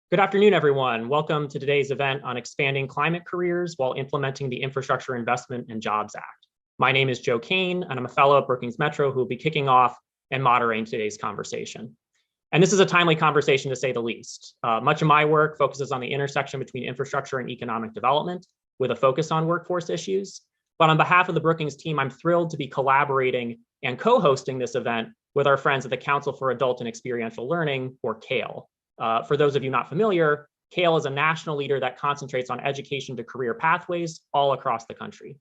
Good afternoon, everyone. Welcome to today's event on expanding climate careers while implementing the Infrastructure Investment and Jobs Act. My name is Joe Kane, and I'm a fellow at Brookings Metro who will be kicking off and moderating today's conversation. And this is a timely conversation to say the least. Much of my work focuses on the intersection between infrastructure and economic development with a focus on workforce issues. But on behalf of the Brookings team, I'm thrilled to be collaborating and co-hosting this event with our friends at the Council for Adult and Experiential Learning, or CAEL. For those of you not familiar, CAEL is a national leader that concentrates on education to career pathways all across the country.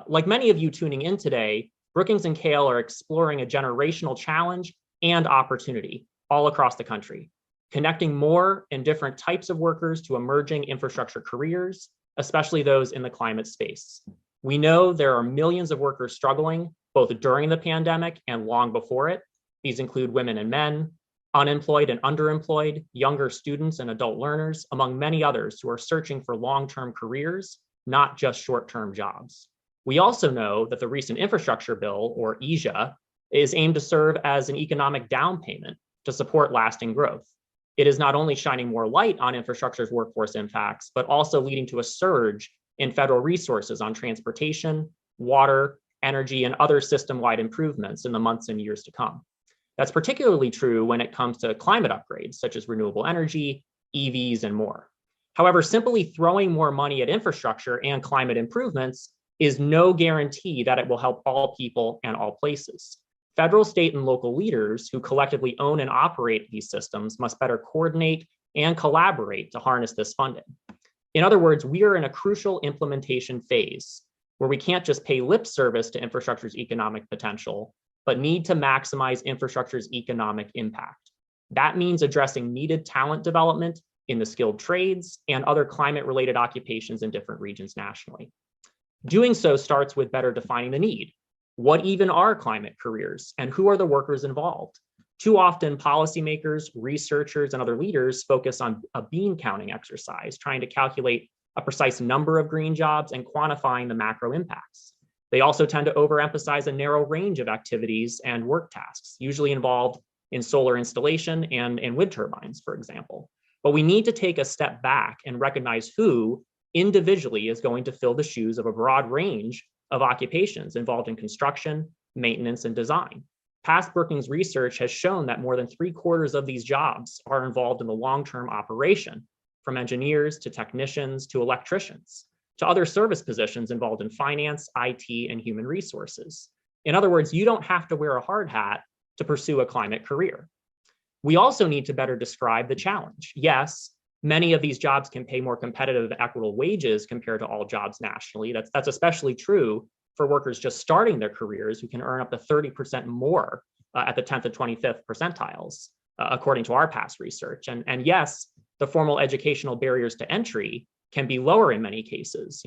Like many of you tuning in today, Brookings and CAEL are exploring a generational challenge and opportunity all across the country, connecting more and different types of workers to emerging infrastructure careers, especially those in the climate space. We know there are millions of workers struggling both during the pandemic and long before it. These include women and men, unemployed and underemployed, younger students and adult learners, among many others who are searching for long-term careers, not just short-term jobs. We also know that the recent infrastructure bill, or IIJA, is aimed to serve as an economic down payment to support lasting growth. It is not only shining more light on infrastructure's workforce impacts, but also leading to a surge in federal resources on transportation, water, energy, and other system-wide improvements in the months and years to come. That's particularly true when it comes to climate upgrades, such as renewable energy, EVs, and more. However, simply throwing more money at infrastructure and climate improvements is no guarantee that it will help all people and all places. Federal, state, and local leaders who collectively own and operate these systems must better coordinate and collaborate to harness this funding. In other words, we are in a crucial implementation phase where we can't just pay lip service to infrastructure's economic potential, but need to maximize infrastructure's economic impact. That means addressing needed talent development in the skilled trades and other climate-related occupations in different regions nationally. Doing so starts with better defining the need. What even are climate careers, and who are the workers involved? Too often, policymakers, researchers, and other leaders focus on a bean counting exercise, trying to calculate a precise number of green jobs and quantifying the macro impacts. They also tend to overemphasize a narrow range of activities and work tasks, usually involved in solar installation and wind turbines, for example. But we need to take a step back and recognize who individually is going to fill the shoes of a broad range of occupations involved in construction, maintenance, and design. Past Brookings research has shown that more than 3/4 of these jobs are involved in the long-term operation, from engineers to technicians to electricians, to other service positions involved in finance, IT, and human resources. In other words, you don't have to wear a hard hat to pursue a climate career. We also need to better describe the challenge. Yes, many of these jobs can pay more competitive, equitable wages compared to all jobs nationally. That's especially true for workers just starting their careers who can earn up to 30% more at the 10th and 25th percentiles, according to our past research. And yes, the formal educational barriers to entry can be lower in many cases.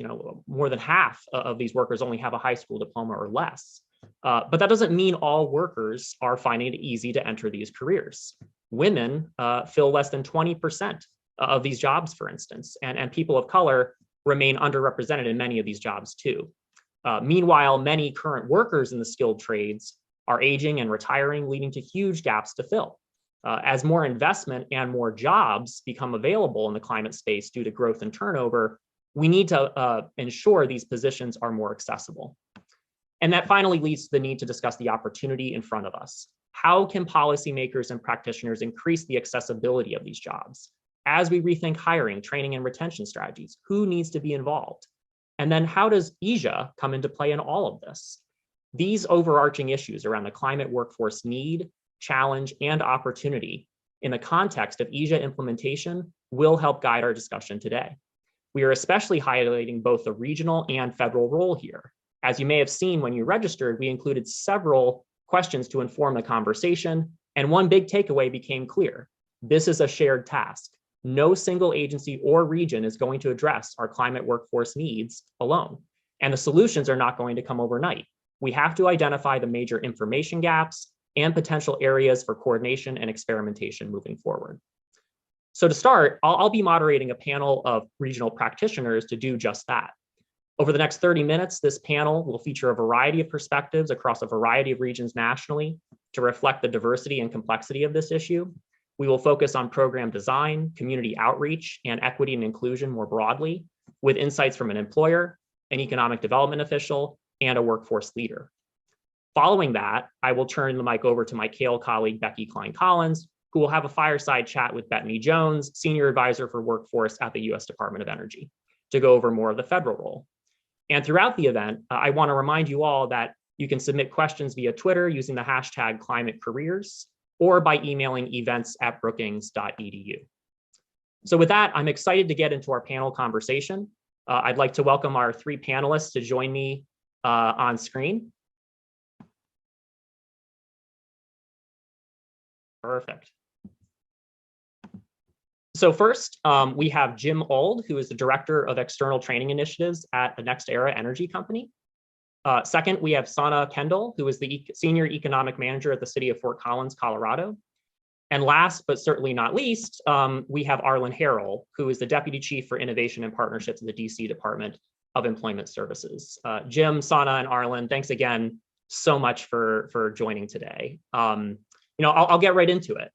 More than half of these workers only have a high school diploma or less. But that doesn't mean all workers are finding it easy to enter these careers. Women fill less than 20% of these jobs, for instance, and people of color remain underrepresented in many of these jobs too. Meanwhile, many current workers in the skilled trades are aging and retiring, leading to huge gaps to fill. As more investment and more jobs become available in the climate space due to growth and turnover, we need to ensure these positions are more accessible. And that finally leads to the need to discuss the opportunity in front of us. How can policymakers and practitioners increase the accessibility of these jobs? As we rethink hiring, training, and retention strategies, who needs to be involved? And then how does IIJA come into play in all of this? These overarching issues around the climate workforce need, challenge, and opportunity in the context of IIJA implementation will help guide our discussion today. We are especially highlighting both the regional and federal role here. As you may have seen when you registered, we included several questions to inform the conversation, and one big takeaway became clear. This is a shared task. No single agency or region is going to address our climate workforce needs alone, and the solutions are not going to come overnight. We have to identify the major information gaps and potential areas for coordination and experimentation moving forward. So to start, I'll be moderating a panel of regional practitioners to do just that. Over the next 30 minutes, this panel will feature a variety of perspectives across a variety of regions nationally to reflect the diversity and complexity of this issue. we will focus on program design, community outreach, and equity and inclusion more broadly, with insights from an employer, an economic development official, and a workforce leader. Following that, I will turn the mic over to my CAEL colleague, Becky Klein-Collins, who will have a fireside chat with Bethany Jones, Senior Advisor for Workforce at the U.S. Department of Energy, to go over more of the federal role. And throughout the event, I want to remind you all that you can submit questions via Twitter using the hashtag #ClimateCareers or by emailing events@brookings.edu. So with that, I'm excited to get into our panel conversation. I'd like to welcome our three panelists to join me on screen. Perfect. So first, we have Jim Auld, who is the Director of External Training Initiatives at the NextEra Energy Company. Second, we have Sana Kendall, who is the Senior Economic Manager at the City of Fort Collins, Colorado. And last, but certainly not least, we have Arlen Harrell, who is the Deputy Chief for Innovation and Partnerships in the DC Department of Employment Services. Jim, Sana, and Arlen, thanks again so much for joining today. I'll get right into it.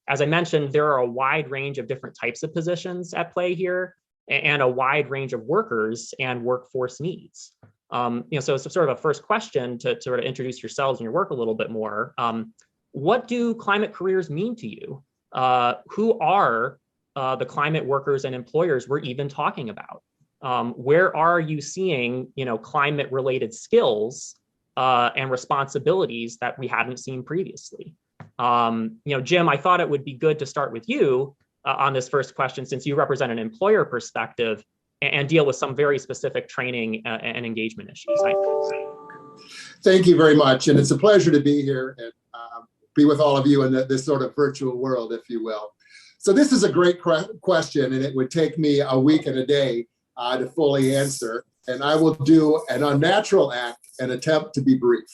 As I mentioned, there are a wide range of different types of positions at play here and a wide range of workers and workforce needs. So it's sort of a first question to sort of introduce yourselves and your work a little bit more. What do climate careers mean to you? Who are the climate workers and employers we're even talking about? Where are you seeing, climate-related skills and responsibilities that we hadn't seen previously? Jim, I thought it would be good to start with you on this first question, since you represent an employer perspective and deal with some very specific training and engagement issues. Thank you very much. And it's a pleasure to be here and be with all of you in this sort of virtual world, if you will. So this is a great question, and it would take me a week and a day to fully answer. And I will do an unnatural act and attempt to be brief.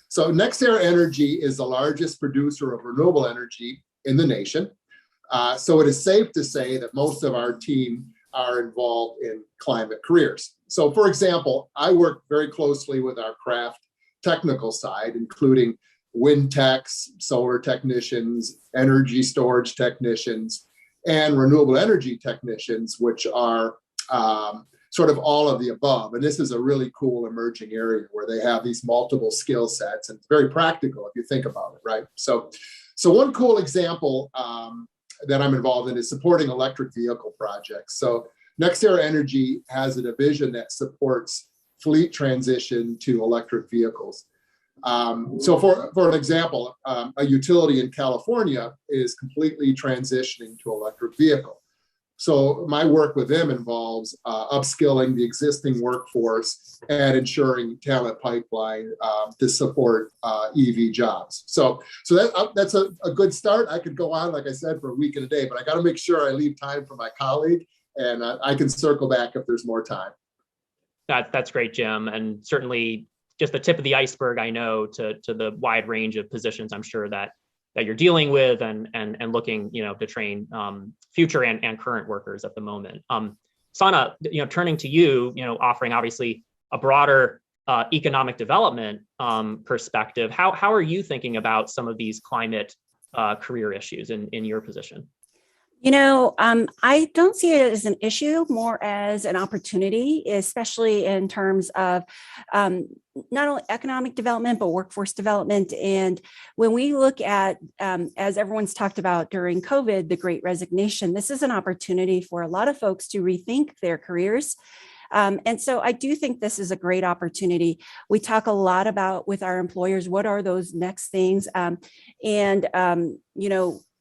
So NextEra Energy is the largest producer of renewable energy in the nation. So it is safe to say that most of our team are involved in climate careers. So for example, I work very closely with our craft technical side, including wind techs, solar technicians, energy storage technicians, and renewable energy technicians, which are sort of all of the above. And this is a really cool emerging area where they have these multiple skill sets, and it's very practical if you think about it, right? So one cool example that I'm involved in is supporting electric vehicle projects. So NextEra Energy has a division that supports fleet transition to electric vehicles. So for an example, a utility in California is completely transitioning to electric vehicle. So my work with them involves upskilling the existing workforce and ensuring talent pipeline to support EV jobs. So that's a good start. I could go on, like I said, for a week and a day, but I got to make sure I leave time for my colleague, and I can circle back if there's more time. That's great, Jim, and certainly just the tip of the iceberg, I know, to the wide range of positions I'm sure that you're dealing with and looking, to train future and current workers at the moment. Sana, turning to you, offering obviously a broader economic development perspective, how are you thinking about some of these climate career issues in your position? I don't see it as an issue, more as an opportunity, especially in terms of not only economic development, but workforce development. And when we look at, as everyone's talked about during COVID, the Great Resignation, this is an opportunity for a lot of folks to rethink their careers. And so I do think this is a great opportunity. We talk a lot about with our employers, what are those next things?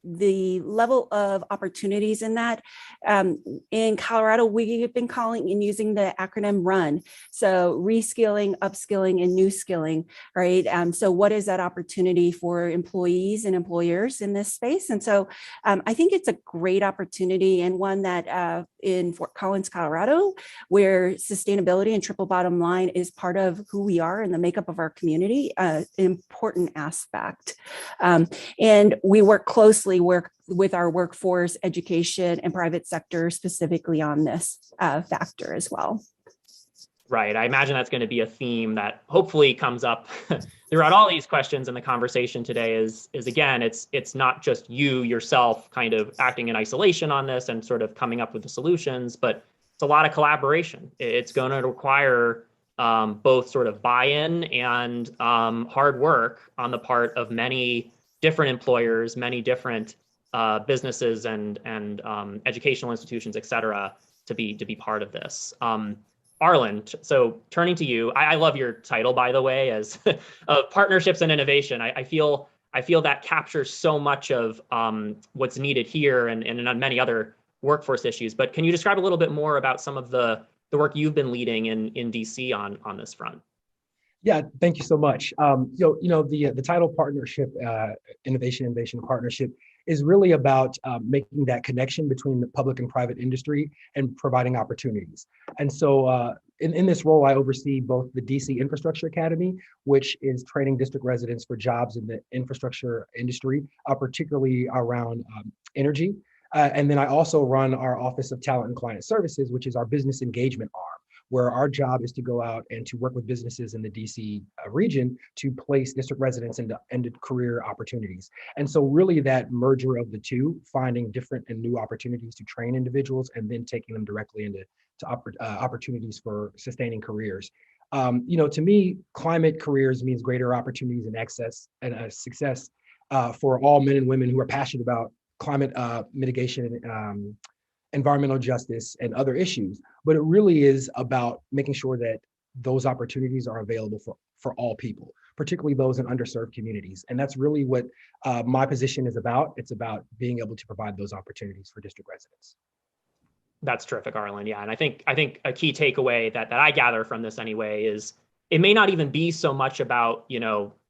The level of opportunities in that. In Colorado, we've been calling and using the acronym RUN. So reskilling, upskilling, and new skilling, right? So what is that opportunity for employees and employers in this space? And so I think it's a great opportunity, and one that in Fort Collins, Colorado, where sustainability and triple bottom line is part of who we are and the makeup of our community, an important aspect. And we work closely with our workforce, education, and private sector specifically on this factor as well. Right. I imagine that's going to be a theme that hopefully comes up throughout all these questions in the conversation today is again, it's not just you yourself kind of acting in isolation on this and sort of coming up with the solutions, but it's a lot of collaboration. It's going to require both sort of buy-in and hard work on the part of many different employers, many different businesses and educational institutions, et cetera, to be part of this. Arlen, so turning to you, I love your title, by the way, as partnerships and innovation. I feel that captures so much of what's needed here and on many other workforce issues. But can you describe a little bit more about some of the work you've been leading in DC on this front? Yeah, thank you so much. The title partnership, innovation, partnership is really about making that connection between the public and private industry and providing opportunities. And so in this role, I oversee both the DC Infrastructure Academy, which is training district residents for jobs in the infrastructure industry, particularly around energy. And then I also run our Office of Talent and Client Services, which is our business engagement arm, where our job is to go out and to work with businesses in the DC region to place district residents into career opportunities. And so really that merger of the two, finding different and new opportunities to train individuals and then taking them directly into opportunities for sustaining careers. To me, climate careers means greater opportunities and access and success for all men and women who are passionate about climate mitigation, environmental justice, and other issues. But it really is about making sure that those opportunities are available for all people, particularly those in underserved communities. And that's really what my position is about. It's about being able to provide those opportunities for district residents. That's terrific, Arlen. Yeah, and I think a key takeaway that I gather from this anyway is it may not even be so much about,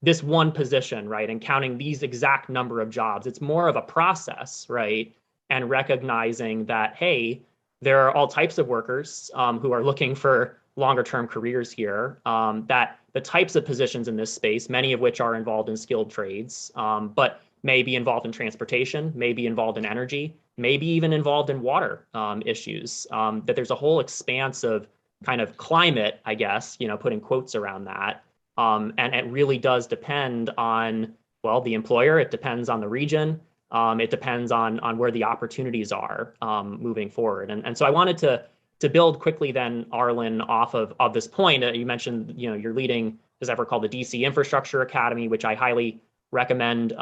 this one position, right, and counting these exact number of jobs. It's more of a process, right, and recognizing that, hey, there are all types of workers who are looking for longer term careers here, that the types of positions in this space, many of which are involved in skilled trades, but may be involved in transportation, may be involved in energy, maybe even involved in water issues, that there's a whole expanse of kind of climate, I guess, putting quotes around that. And it really does depend on, well, the employer, it depends on the region, it depends on where the opportunities are moving forward. And so I wanted to build quickly then, Arlen, off of this point. You mentioned, you're leading, as ever called, the DC Infrastructure Academy, which I highly recommend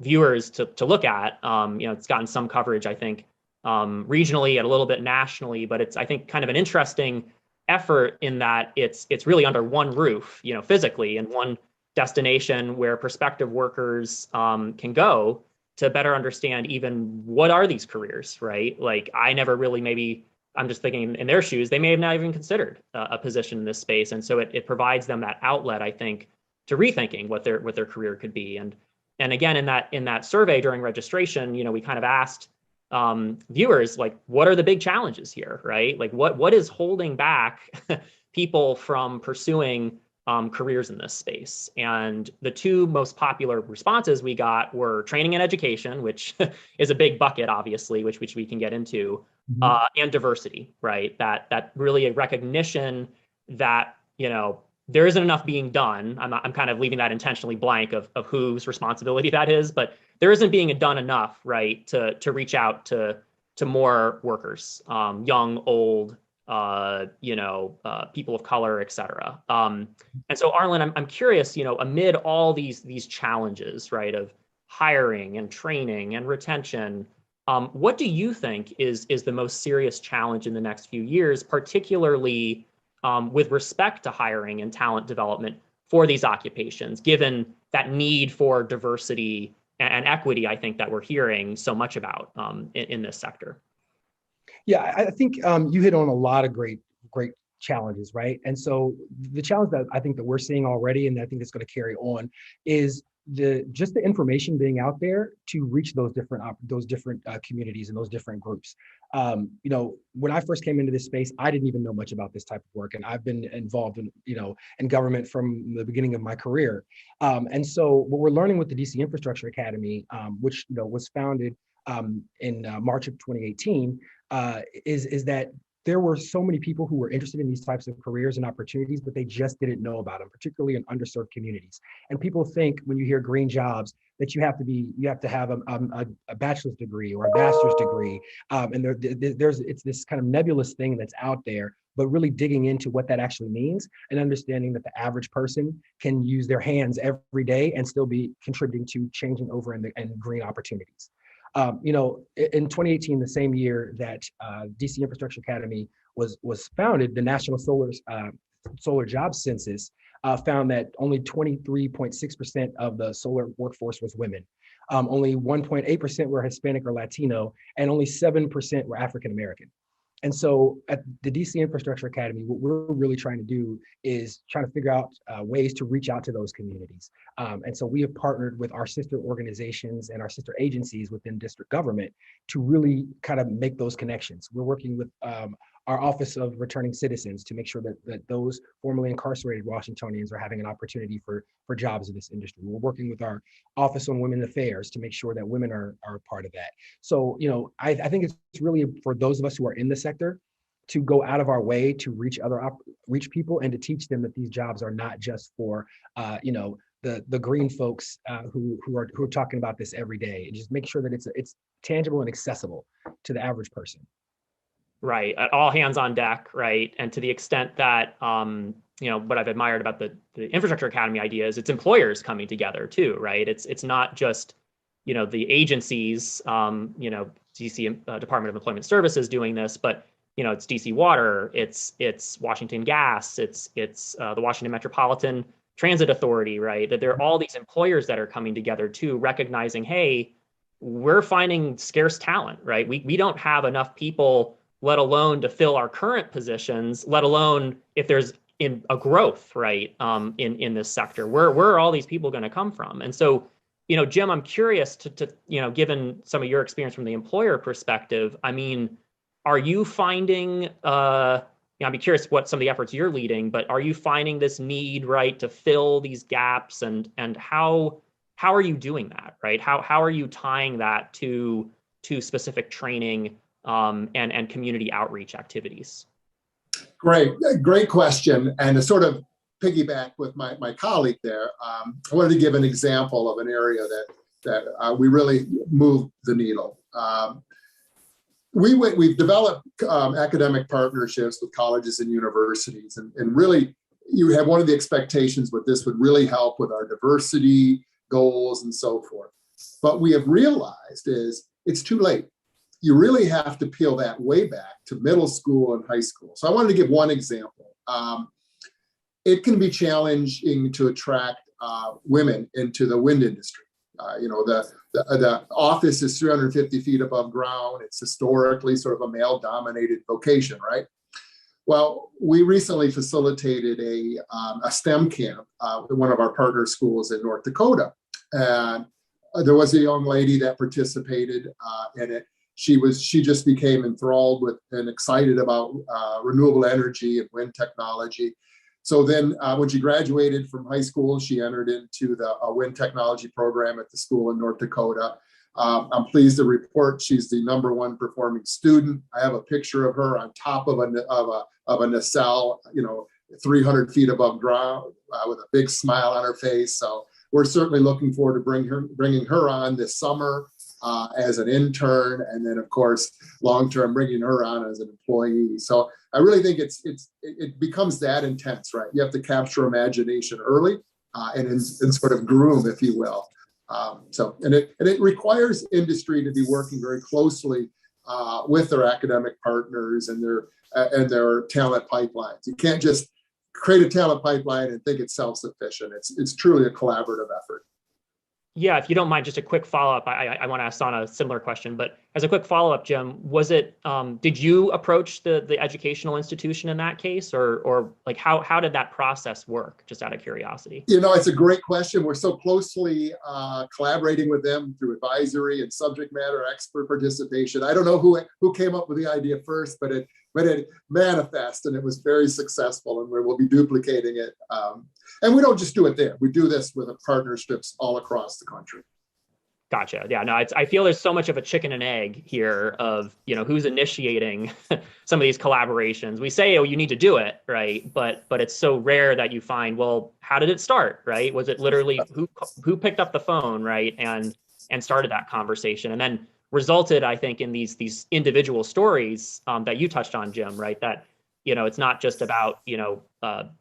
viewers to look at. It's gotten some coverage, I think, regionally and a little bit nationally, but it's, I think, kind of an interesting effort in that it's really under one roof, physically, in one destination where prospective workers can go to better understand even what are these careers, right? Like I never really, I'm just thinking in their shoes, they may have not even considered a position in this space. And so it provides them that outlet, I think, to rethinking what their career could be. And again, in that survey during registration, we kind of asked viewers, like, what are the big challenges here, right? Like what is holding back people from pursuing careers in this space? And the two most popular responses we got were training and education, which is a big bucket, obviously, which we can get into, and diversity, right? That really a recognition that, there isn't enough being done. I'm kind of leaving that intentionally blank of whose responsibility that is, but there isn't being done enough, right, to reach out to more workers, young, old, people of color, et cetera. And so, Arlen, I'm curious, amid all these challenges, right, of hiring and training and retention, what do you think is the most serious challenge in the next few years, particularly with respect to hiring and talent development for these occupations, given that need for diversity and equity, I think, that we're hearing so much about in this sector? Yeah, I think you hit on a lot of great challenges, right? And so the challenge that I think that we're seeing already, and I think it's going to carry on, is just the information being out there to reach those different communities and those different groups. When I first came into this space, I didn't even know much about this type of work, and I've been involved in government from the beginning of my career. And so what we're learning with the DC Infrastructure Academy, which was founded in March of 2018, is that there were so many people who were interested in these types of careers and opportunities, but they just didn't know about them, particularly in underserved communities. And people think when you hear green jobs that you have to have a bachelor's degree or a master's degree, and it's this kind of nebulous thing that's out there. But really digging into what that actually means and understanding that the average person can use their hands every day and still be contributing to changing over in green opportunities. In 2018, the same year that DC Infrastructure Academy was founded, the National Solar Jobs Census found that only 23.6% of the solar workforce was women. Only 1.8% were Hispanic or Latino, and only 7% were African American. And so at the DC Infrastructure Academy, what we're really trying to do is trying to figure out ways to reach out to those communities. And so we have partnered with our sister organizations and our sister agencies within district government to really kind of make those connections. We're working with our Office of Returning Citizens to make sure that those formerly incarcerated Washingtonians are having an opportunity for jobs in this industry. We're working with our Office on Women Affairs to make sure that women are a part of that. So, I think it's really for those of us who are in the sector to go out of our way to reach people and to teach them that these jobs are not just for, the green folks who are talking about this every day, and just make sure that it's tangible and accessible to the average person. Right. All hands on deck. Right. And to the extent that, what I've admired about the Infrastructure Academy idea is it's employers coming together too. Right. It's not just, the agencies, DC Department of Employment Services doing this, but, it's DC Water, it's Washington Gas, it's the Washington Metropolitan Transit Authority. Right. That there are all these employers that are coming together too, recognizing, hey, we're finding scarce talent. Right. We don't have enough people, let alone to fill our current positions, let alone if there's in a growth, right, in this sector. Where are all these people going to come from? And so, Jim, I'm curious to given some of your experience from the employer perspective, I mean, are you finding, I'd be curious what some of the efforts you're leading, but are you finding this need, right, to fill these gaps, and how are you doing that, right? How are you tying that to specific training and community outreach activities? Great question. And to sort of piggyback with my colleague there, I wanted to give an example of an area that we really moved the needle. We've developed academic partnerships with colleges and universities, and really you have one of the expectations what this would really help with our diversity goals and so forth. But we have realized is it's too late. You really have to peel that way back to middle school and high school. So I wanted to give one example. It can be challenging to attract women into the wind industry. The office is 350 feet above ground. It's historically sort of a male-dominated vocation, right? Well, we recently facilitated a STEM camp at one of our partner schools in North Dakota. And there was a young lady that participated in it. She just became enthralled with and excited about renewable energy and wind technology. So then when she graduated from high school, she entered into the wind technology program at the school in North Dakota. I'm pleased to report she's the #1 performing student. I have a picture of her on top of a nacelle, 300 feet above ground with a big smile on her face. So we're certainly looking forward to bringing her on this summer as an intern, and then of course long-term bringing her on as an employee. So I really think it becomes that intense, right? You have to capture imagination early and sort of groom, if you will. And it requires industry to be working very closely with their academic partners and their talent pipelines. You can't just create a talent pipeline and think it's self-sufficient. It's truly a collaborative effort. Yeah, if you don't mind, just a quick follow-up. I want to ask on a similar question, but as a quick follow-up, Jim, was it, did you approach the educational institution in that case, or like how did that process work, just out of curiosity? It's a great question. We're so closely collaborating with them through advisory and subject matter expert participation. I don't know who came up with the idea first, but it manifested, and it was very successful, and we'll be duplicating it. And we don't just do it there. We do this with partnerships all across the country. Gotcha. Yeah, no, I feel there's so much of a chicken and egg here of, who's initiating some of these collaborations. We say, oh, you need to do it, right? But it's so rare that you find, well, how did it start, right? Was it literally who picked up the phone, right? And started that conversation, and then resulted, I think, in these individual stories that you touched on, Jim, right? That, it's not just about,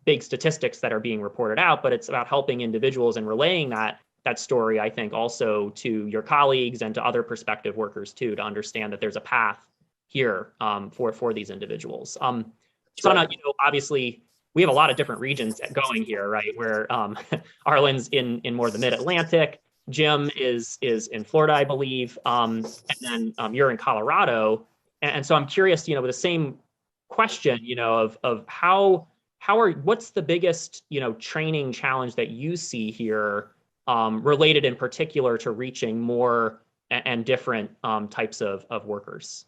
big statistics that are being reported out, but it's about helping individuals and relaying that story, I think, also to your colleagues and to other prospective workers too, to understand that there's a path here for these individuals. Sana, obviously we have a lot of different regions going here, right? Where Arlen's in more the Mid-Atlantic, Jim is in Florida, I believe, and then you're in Colorado, and so I'm curious, with the same question, of what's the biggest training challenge that you see here? Related in particular to reaching more and different types of workers.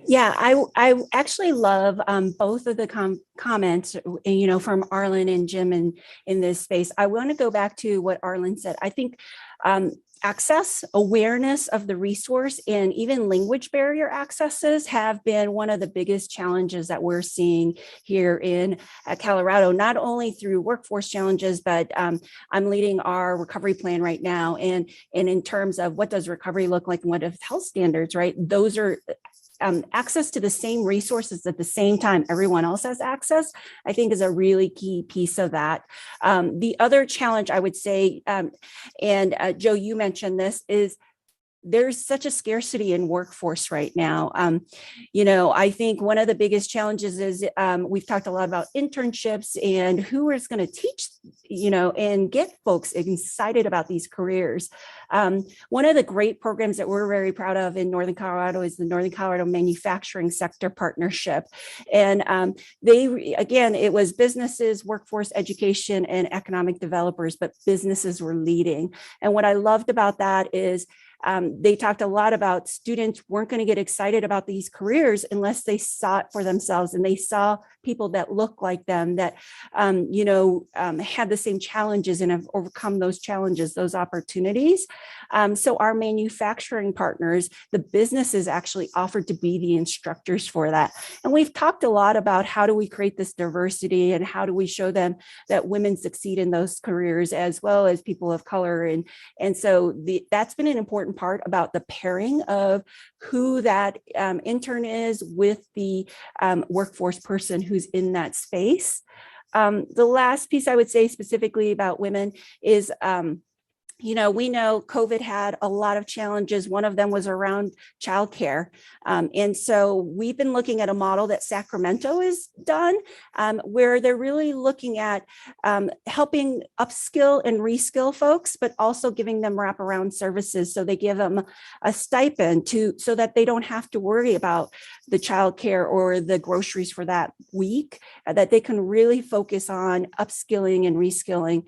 Yeah, I actually love both of the comments, from Arlen and Jim in this space. I want to go back to what Arlen said. I think access, awareness of the resource, and even language barrier accesses have been one of the biggest challenges that we're seeing here in Colorado, not only through workforce challenges, but I'm leading our recovery plan right now. And in terms of what does recovery look like and what are health standards, right? Those are access to the same resources at the same time everyone else has access, I think, is a really key piece of that. The other challenge I would say, and Joe, you mentioned this, is there's such a scarcity in workforce right now. I think one of the biggest challenges is we've talked a lot about internships and who is going to teach, and get folks excited about these careers. One of the great programs that we're very proud of in Northern Colorado is the Northern Colorado Manufacturing Sector Partnership. And it was businesses, workforce, education, and economic developers, but businesses were leading. And what I loved about that is they talked a lot about students weren't going to get excited about these careers unless they saw it for themselves and they saw people that look like them, that, had the same challenges and have overcome those challenges, those opportunities. So our manufacturing partners, the businesses actually offered to be the instructors for that. And we've talked a lot about how do we create this diversity and how do we show them that women succeed in those careers as well as people of color. And so that's been an important part about the pairing of who that intern is with the workforce person who's in that space. The last piece I would say specifically about women is, we know COVID had a lot of challenges. One of them was around childcare. And so we've been looking at a model that Sacramento has done, where they're really looking at helping upskill and reskill folks, but also giving them wraparound services. So they give them a stipend so that they don't have to worry about the childcare or the groceries for that week, that they can really focus on upskilling and reskilling.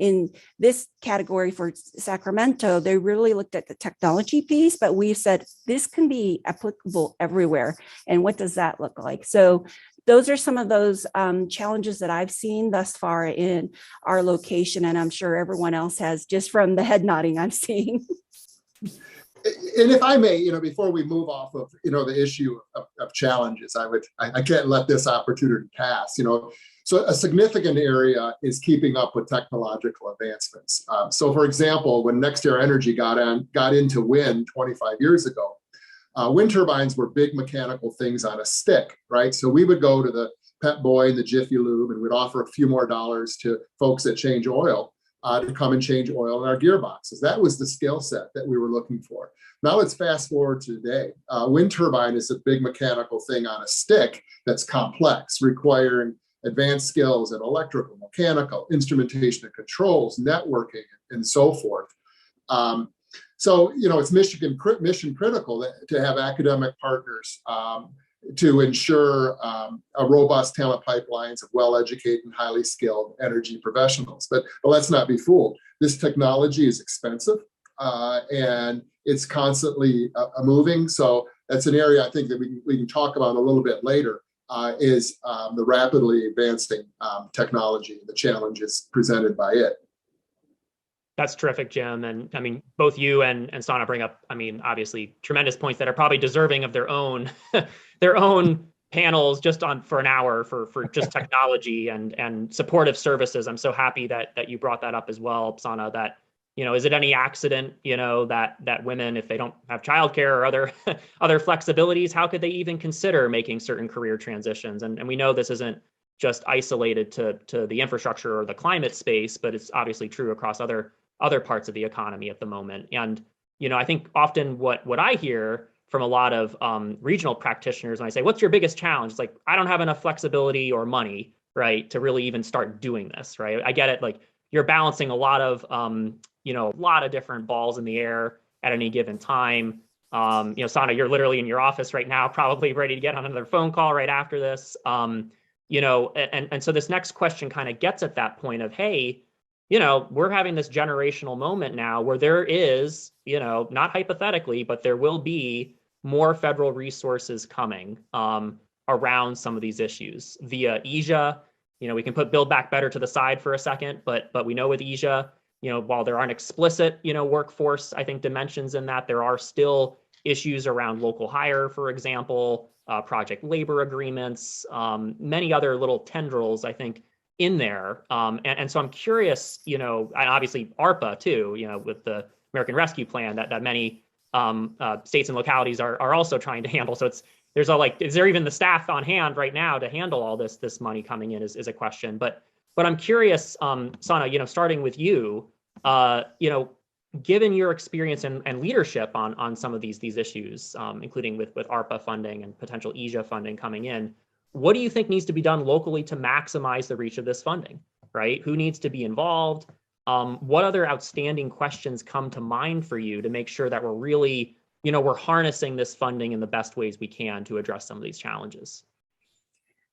In this category for Sacramento, they really looked at the technology piece, but we've said this can be applicable everywhere. And what does that look like? So those are some of those challenges that I've seen thus far in our location. And I'm sure everyone else has, just from the head nodding I'm seeing. And if I may, before we move off of, the issue of challenges, I can't let this opportunity pass, So a significant area is keeping up with technological advancements. So for example, when NextEra Energy got into wind 25 years ago, wind turbines were big mechanical things on a stick, right? So we would go to the Pet Boy and the Jiffy Lube and we'd offer a few more dollars to folks that change oil to come and change oil in our gearboxes. That was the skill set that we were looking for. Now let's fast forward to today. Wind turbine is a big mechanical thing on a stick that's complex, requiring advanced skills in electrical, mechanical, instrumentation and controls, networking, and so forth. So, it's mission critical to have academic partners to ensure a robust talent pipelines of well-educated and highly skilled energy professionals. But let's not be fooled. This technology is expensive and it's constantly moving. So that's an area I think that we can talk about a little bit later. Is the rapidly advancing technology, the challenges presented by it. That's terrific, Jim. And I mean, both you and Sana bring up, I mean, obviously tremendous points that are probably deserving of their own their own panels just on for an hour for just technology and supportive services. I'm so happy that you brought that up as well, Sana, that, is it any accident, that women, if they don't have childcare or other other flexibilities, how could they even consider making certain career transitions? And we know this isn't just isolated to the infrastructure or the climate space, but it's obviously true across other parts of the economy at the moment. And, I think often what I hear from a lot of regional practitioners when I say, what's your biggest challenge? It's like, I don't have enough flexibility or money, right, to really even start doing this, right? I get it. Like, you're balancing a lot of, a lot of different balls in the air at any given time. Sana, you're literally in your office right now, probably ready to get on another phone call right after this. And so this next question kind of gets at that point of, hey, we're having this generational moment now where there is, not hypothetically, but there will be more federal resources coming around some of these issues via IIJA. We can put Build Back Better to the side for a second, but we know with IIJA, while there aren't explicit, workforce, I think, dimensions in that, there are still issues around local hire, for example, project labor agreements, many other little tendrils, I think, in there. And so I'm curious, and obviously ARPA too, with the American Rescue Plan that many states and localities are also trying to handle. So is there even the staff on hand right now to handle all this money coming in is a question. But I'm curious, Sana, starting with you, given your experience and leadership on some of these issues, including with ARPA funding and potential IIJA funding coming in, what do you think needs to be done locally to maximize the reach of this funding, right? Who needs to be involved? What other outstanding questions come to mind for you to make sure that we're really, we're harnessing this funding in the best ways we can to address some of these challenges?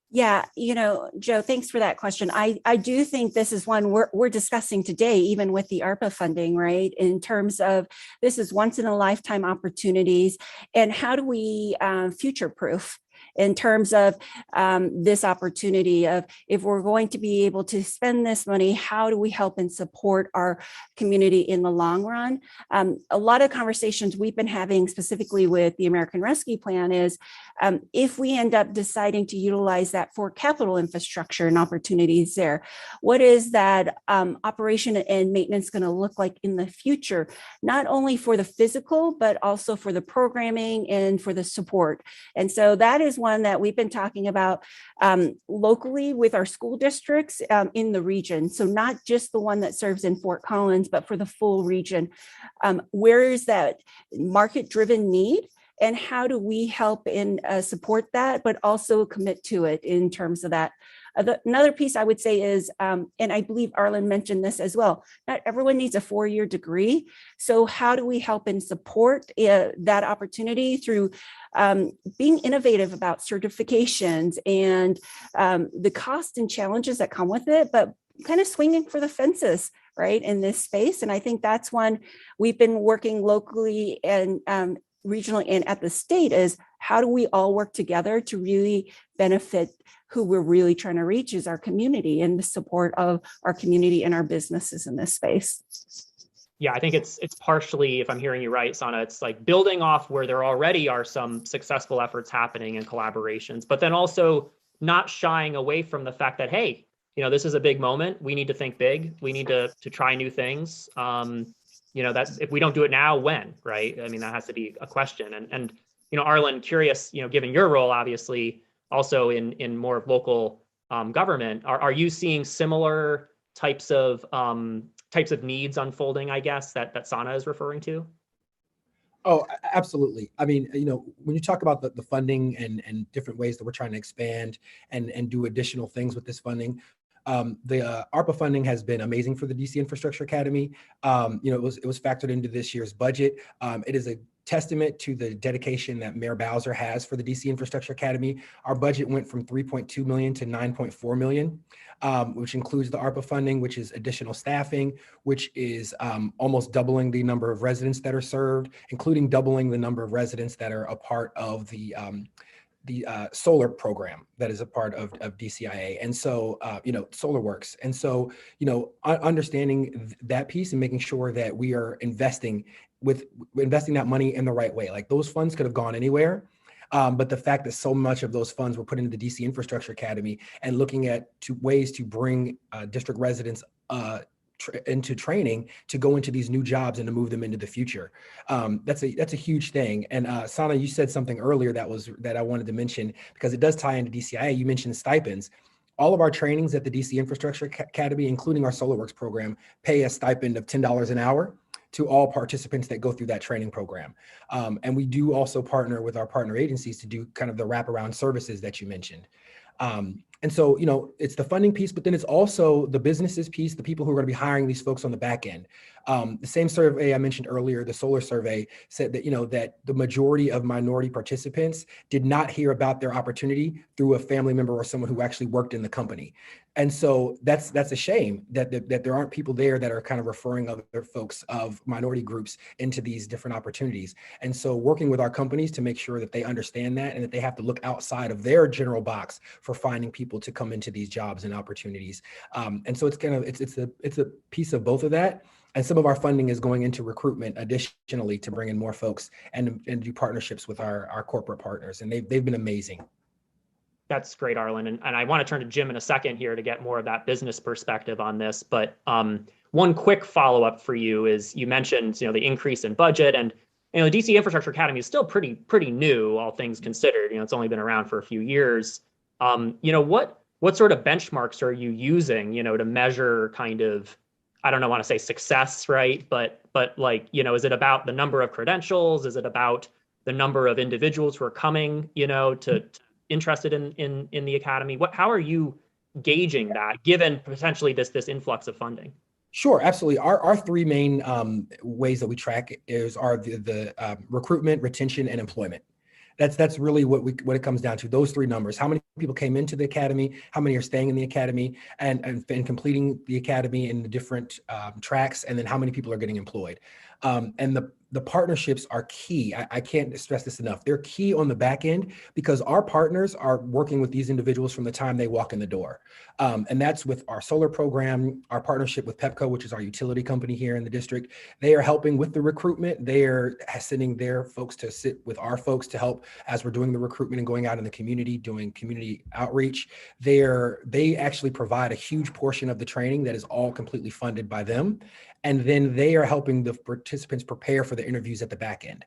Yeah, Joe, thanks for that question. I do think this is one we're discussing today, even with the ARPA funding, right? In terms of this is once in a lifetime opportunities, and how do we future-proof in terms of this opportunity of, if we're going to be able to spend this money, how do we help and support our community in the long run? A lot of conversations we've been having specifically with the American Rescue Plan is, if we end up deciding to utilize that for capital infrastructure and opportunities there, what is that operation and maintenance going to look like in the future, not only for the physical, but also for the programming and for the support? And so that is one that we've been talking about locally with our school districts in the region. So not just the one that serves in Fort Collins, but for the full region. Where is that market-driven need? And how do we help and support that, but also commit to it in terms of that? Another piece I would say is, and I believe Arlen mentioned this as well, not everyone needs a 4-year degree. So how do we help and support that opportunity through being innovative about certifications and the cost and challenges that come with it, but kind of swinging for the fences, right, in this space? And I think that's one we've been working locally and regionally and at the state is, how do we all work together to really benefit who we're really trying to reach is our community and the support of our community and our businesses in this space. Yeah, I think it's partially, if I'm hearing you right, Sana, it's like building off where there already are some successful efforts happening and collaborations, but then also not shying away from the fact that, hey, this is a big moment. We need to think big. We need to try new things. That's, if we don't do it now, when, right? I mean, that has to be a question. And Arlen, curious, given your role, obviously, also in more of local government, are you seeing similar types of needs unfolding, I guess, that Sana is referring to? Oh, absolutely. I mean, when you talk about the funding and different ways that we're trying to expand and do additional things with this funding, the ARPA funding has been amazing for the DC Infrastructure Academy. It was factored into this year's budget. It is a testament to the dedication that Mayor Bowser has for the DC Infrastructure Academy. Our budget went from 3.2 million to 9.4 million, which includes the ARPA funding, which is additional staffing, which is almost doubling the number of residents that are served, including doubling the number of residents that are a part of the solar program that is a part of DCIA. And so, SolarWorks. And so, understanding that piece and making sure that we are investing that money in the right way. Like those funds could have gone anywhere. But the fact that so much of those funds were put into the DC Infrastructure Academy and looking at ways to bring district residents into training to go into these new jobs and to move them into the future. That's a huge thing. And Sana, you said something earlier that I wanted to mention because it does tie into DCIA. You mentioned stipends. All of our trainings at the DC Infrastructure Academy, including our SolarWorks program, pay a stipend of $10 an hour to all participants that go through that training program. And we do also partner with our partner agencies to do kind of the wraparound services that you mentioned. And so, it's the funding piece, but then it's also the businesses piece, the people who are going to be hiring these folks on the back end. The same survey I mentioned earlier, the Solar survey, said that, that the majority of minority participants did not hear about their opportunity through a family member or someone who actually worked in the company. And so that's a shame that there aren't people there that are kind of referring other folks of minority groups into these different opportunities. And so working with our companies to make sure that they understand that and that they have to look outside of their general box for finding people to come into these jobs and opportunities. And so it's a piece of both of that. And some of our funding is going into recruitment additionally to bring in more folks and do partnerships with our corporate partners. And they've been amazing. That's great, Arlen. And I want to turn to Jim in a second here to get more of that business perspective on this. But one quick follow-up for you is you mentioned, the increase in budget, and the DC Infrastructure Academy is still pretty new, all things considered. It's only been around for a few years. What sort of benchmarks are you using, to measure kind of, I don't know, want to say success, right? But like, is it about the number of credentials? Is it about the number of individuals who are coming, to interested in the academy? How are you gauging that, given potentially this influx of funding? Sure, absolutely. Our three main ways that we track are the recruitment, retention, and employment. That's really what it comes down to. Those three numbers: how many people came into the academy, how many are staying in the academy, and completing the academy in the different tracks, and then how many people are getting employed. And the partnerships are key. I can't stress this enough. They're key on the back end because our partners are working with these individuals from the time they walk in the door. And that's with our solar program, our partnership with Pepco, which is our utility company here in the district. They are helping with the recruitment. They are sending their folks to sit with our folks to help as we're doing the recruitment and going out in the community, doing community outreach. They actually provide a huge portion of the training that is all completely funded by them. And then they are helping the participants prepare for the interviews at the back end.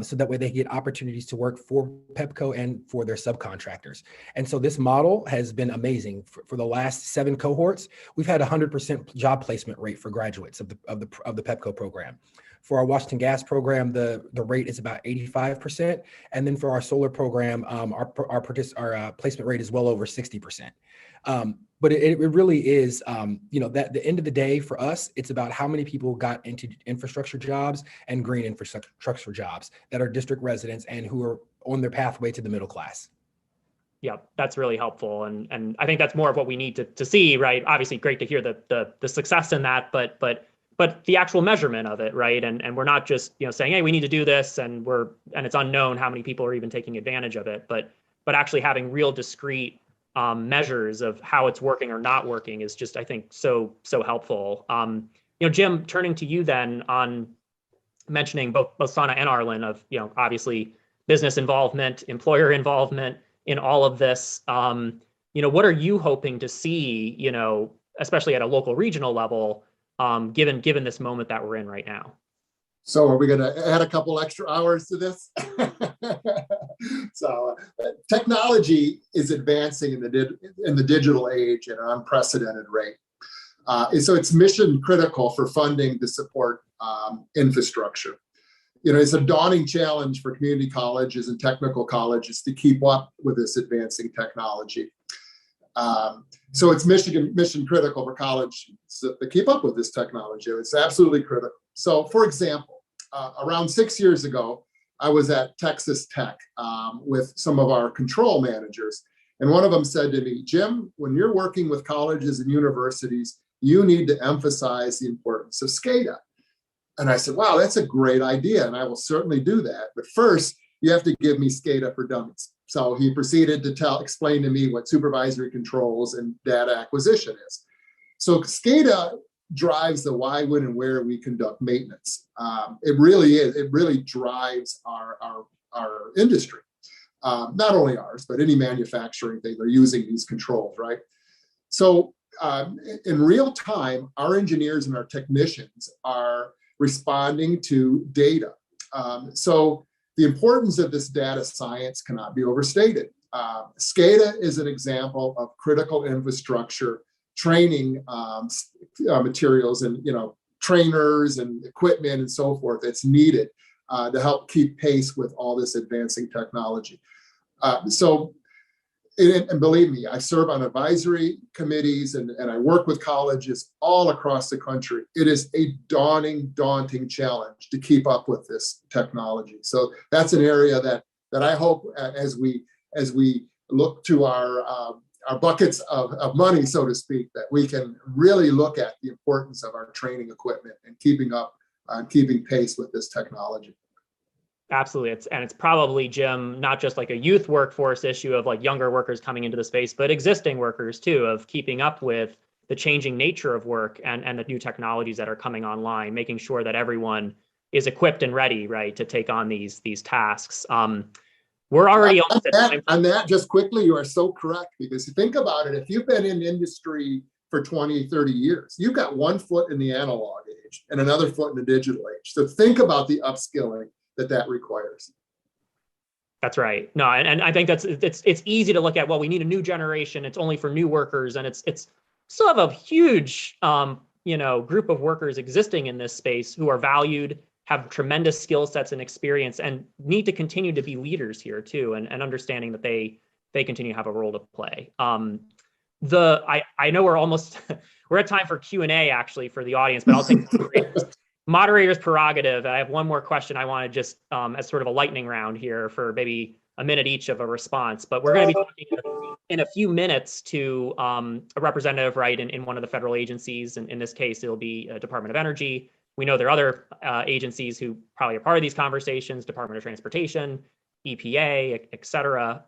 So that way they get opportunities to work for Pepco and for their subcontractors. And so this model has been amazing. For the last 7 cohorts, we've had 100% job placement rate for graduates of the Pepco program. For our Washington Gas program, the rate is about 85%. And then for our solar program, our placement rate is well over 60%. But it really is, that the end of the day for us, it's about how many people got into infrastructure jobs and green infrastructure jobs that are district residents and who are on their pathway to the middle class. Yeah, that's really helpful. And I think that's more of what we need to see, right? Obviously, great to hear the success in that, but the actual measurement of it, right? And we're not just, saying, hey, we need to do this, and it's unknown how many people are even taking advantage of it, but actually having real discrete measures of how it's working or not working is just, I think, so helpful. Jim, turning to you then on mentioning both Sana and Arlen of, obviously business involvement, employer involvement in all of this. What are you hoping to see, especially at a local regional level, given this moment that we're in right now? So are we going to add a couple extra hours to this? So technology is advancing in the digital age at an unprecedented rate. So it's mission critical for funding to support infrastructure. It's a daunting challenge for community colleges and technical colleges to keep up with this advancing technology. So it's mission critical for colleges to keep up with this technology. It's absolutely critical. So, for example, around 6 years ago, I was at Texas Tech with some of our control managers. And one of them said to me, Jim, when you're working with colleges and universities, you need to emphasize the importance of SCADA. And I said, wow, that's a great idea. And I will certainly do that. But first, you have to give me SCADA for Dummies. So he proceeded to explain to me what supervisory controls and data acquisition is. So SCADA drives the why, when, and where we conduct maintenance. It really is. It really drives our industry. Not only ours, but any manufacturing thing, they're using these controls, right? So in real time, our engineers and our technicians are responding to data. So the importance of this data science cannot be overstated. SCADA is an example of critical infrastructure training materials and trainers and equipment and so forth that's needed to help keep pace with all this advancing technology. And believe me, I serve on advisory committees and I work with colleges all across the country. It is a daunting challenge to keep up with this technology. So that's an area that I hope as we look to our buckets of money, so to speak, that we can really look at the importance of our training equipment and keeping pace with this technology. Absolutely. It's probably, Jim, not just like a youth workforce issue of like younger workers coming into the space, but existing workers too, of keeping up with the changing nature of work and the new technologies that are coming online, making sure that everyone is equipped and ready, right, to take on these tasks. We're already almost at time. On that, just quickly, you are so correct, because you think about it, if you've been in industry for 20, 30 years, you've got one foot in the analog age and another foot in the digital age. So think about the upskilling that requires. That's right. No, and I think it's easy to look at, well, we need a new generation. It's only for new workers, and it's still have a huge group of workers existing in this space who are valued, have tremendous skill sets and experience, and need to continue to be leaders here too, and understanding that they continue to have a role to play. I know we're almost we're at time for Q&A actually for the audience, but I'll take moderator's prerogative. I have one more question I want to just as sort of a lightning round here for maybe a minute each of a response, but we're going to be talking in a few minutes to a representative, right, in one of the federal agencies. And in this case, it'll be Department of Energy. We know there are other agencies who probably are part of these conversations, Department of Transportation, EPA, et cetera.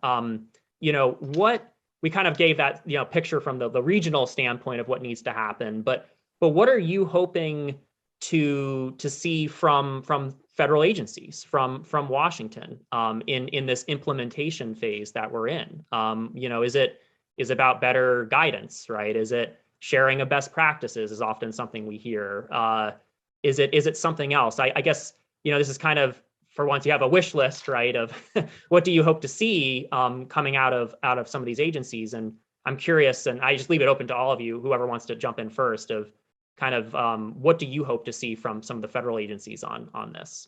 What we kind of gave that picture from the regional standpoint of what needs to happen, but what are you hoping to see from federal agencies, from Washington in this implementation phase that we're in? Is it about better guidance, right? Is it sharing of best practices is often something we hear. Is it something else? I guess, this is kind of, for once, you have a wish list, right, of what do you hope to see coming out of some of these agencies? And I'm curious, and I just leave it open to all of you, whoever wants to jump in first, of kind of what do you hope to see from some of the federal agencies on this?